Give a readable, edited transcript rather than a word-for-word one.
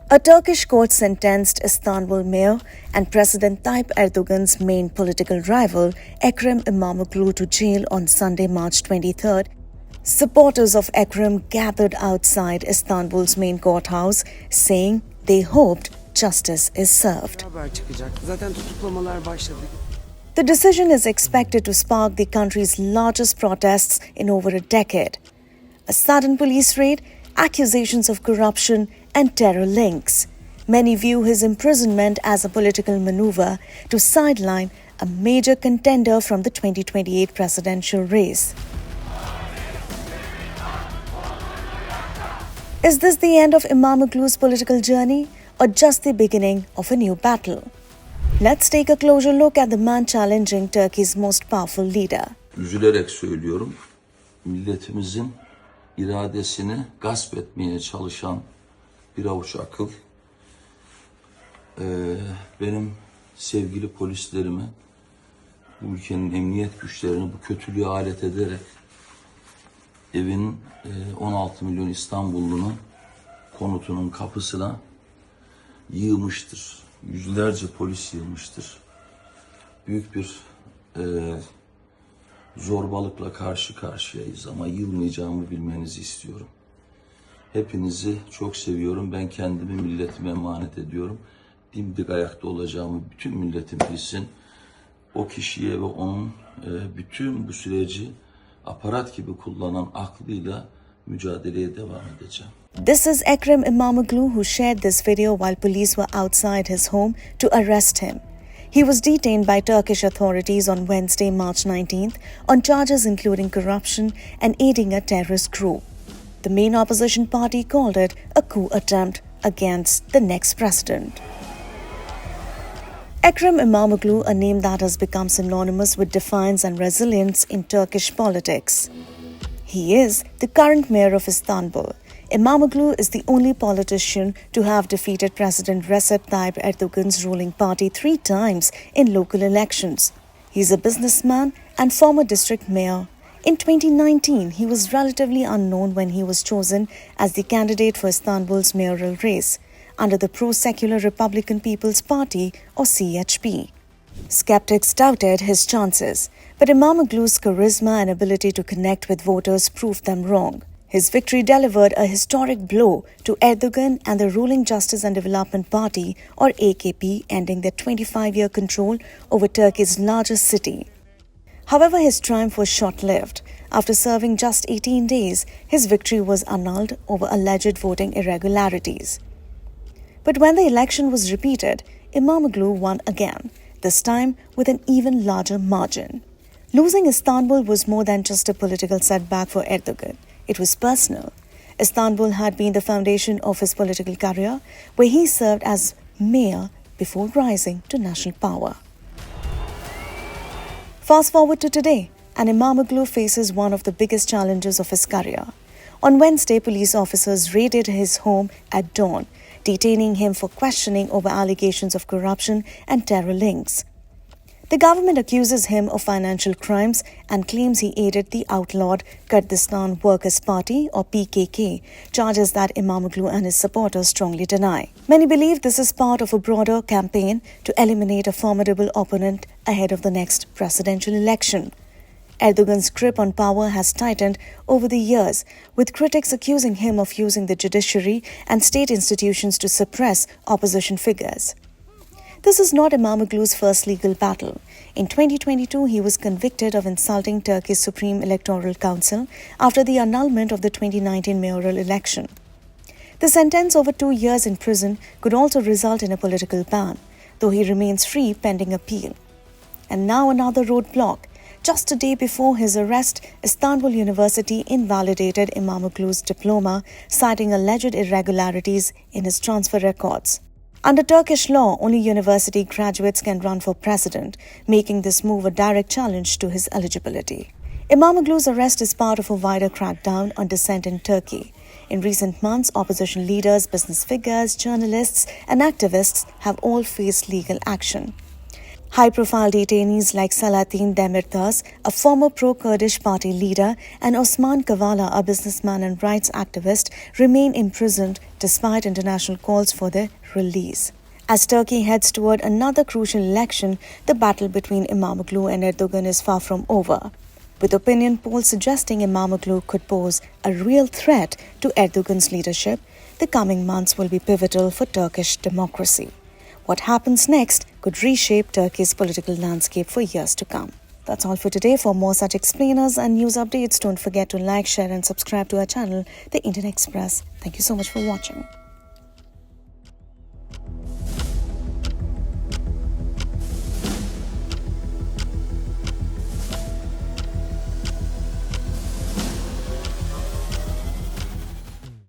A Turkish court sentenced Istanbul Mayor and President Tayyip Erdogan's main political rival, Ekrem Imamoglu, to jail on Sunday, March 23rd. Supporters of Ekrem gathered outside Istanbul's main courthouse, saying they hoped justice is served. The decision is expected to spark the country's largest protests in over a decade. A sudden police raid, accusations of corruption, and terror links. Many view his imprisonment as a political maneuver to sideline a major contender from the 2028 presidential race. Is this the end of Imamoglu's political journey or just the beginning of a new battle? Let's take a closer look at the man challenging Turkey's most powerful leader. Üzülerek söylüyorum, milletimizin iradesini gasp etmeye çalışan bir avuç akıl, benim sevgili polislerimi, bu ülkenin emniyet güçlerini bu kötülüğe alet ederek evin 16 milyon İstanbullunun konutunun kapısına yığmıştır. Yüzlerce polis yığmıştır. Büyük bir zorbalıkla karşı karşıyayız ama yılmayacağımı bilmenizi istiyorum. Hepinizi çok seviyorum. Ben kendimi milletime emanet ediyorum. Dimdik ayakta olacağımı bütün milletim bilsin. O kişiye ve onun bütün bu süreci aparat gibi kullanan aklıyla mücadeleye devam edeceğim. This is Ekrem Imamoglu, who shared this video while police were outside his home to arrest him. He was detained by Turkish authorities on Wednesday, March 19th, on charges including corruption and aiding a terrorist group. The main opposition party called it a coup attempt against the next president. Ekrem Imamoglu, a name that has become synonymous with defiance and resilience in Turkish politics. He is the current mayor of Istanbul. Imamoglu is the only politician to have defeated President Recep Tayyip Erdogan's ruling party 3 times in local elections. He is a businessman and former district mayor. In 2019, he was relatively unknown when he was chosen as the candidate for Istanbul's mayoral race under the pro-secular Republican People's Party or CHP. Skeptics doubted his chances, but Imamoglu's charisma and ability to connect with voters proved them wrong. His victory delivered a historic blow to Erdogan and the ruling Justice and Development Party or AKP, ending their 25-year control over Turkey's largest city. However, his triumph was short-lived. After serving just 18 days, his victory was annulled over alleged voting irregularities. But when the election was repeated, Imamoglu won again, this time with an even larger margin. Losing Istanbul was more than just a political setback for Erdogan. It was personal. Istanbul had been the foundation of his political career, where he served as mayor before rising to national power. Fast forward to today, and Imamoglu faces one of the biggest challenges of his career. On Wednesday, police officers raided his home at dawn, detaining him for questioning over allegations of corruption and terror links. The government accuses him of financial crimes and claims he aided the outlawed Kurdistan Workers' Party or PKK, charges that Imamoglu and his supporters strongly deny. Many believe this is part of a broader campaign to eliminate a formidable opponent ahead of the next presidential election. Erdogan's grip on power has tightened over the years, with critics accusing him of using the judiciary and state institutions to suppress opposition figures. This is not Imamoglu's first legal battle. In 2022, he was convicted of insulting Turkey's Supreme Electoral Council after the annulment of the 2019 mayoral election. The sentence over 2 years in prison could also result in a political ban, though he remains free pending appeal. And now another roadblock. Just a day before his arrest, Istanbul University invalidated Imamoglu's diploma, citing alleged irregularities in his transfer records. Under Turkish law, only university graduates can run for president, making this move a direct challenge to his eligibility. Imamoglu's arrest is part of a wider crackdown on dissent in Turkey. In recent months, opposition leaders, business figures, journalists, and activists have all faced legal action. High-profile detainees like Salatin Demirtas, a former pro-Kurdish party leader, and Osman Kavala, a businessman and rights activist, remain imprisoned despite international calls for their release. As Turkey heads toward another crucial election, the battle between Imamoglu and Erdogan is far from over, with opinion polls suggesting Imamoglu could pose a real threat to Erdogan's leadership. The coming months will be pivotal for Turkish democracy. What happens next could reshape Turkey's political landscape for years to come. That's all for today. For more such explainers and news updates, don't forget to like, share and subscribe to our channel, The Indian Express. Thank you so much for watching.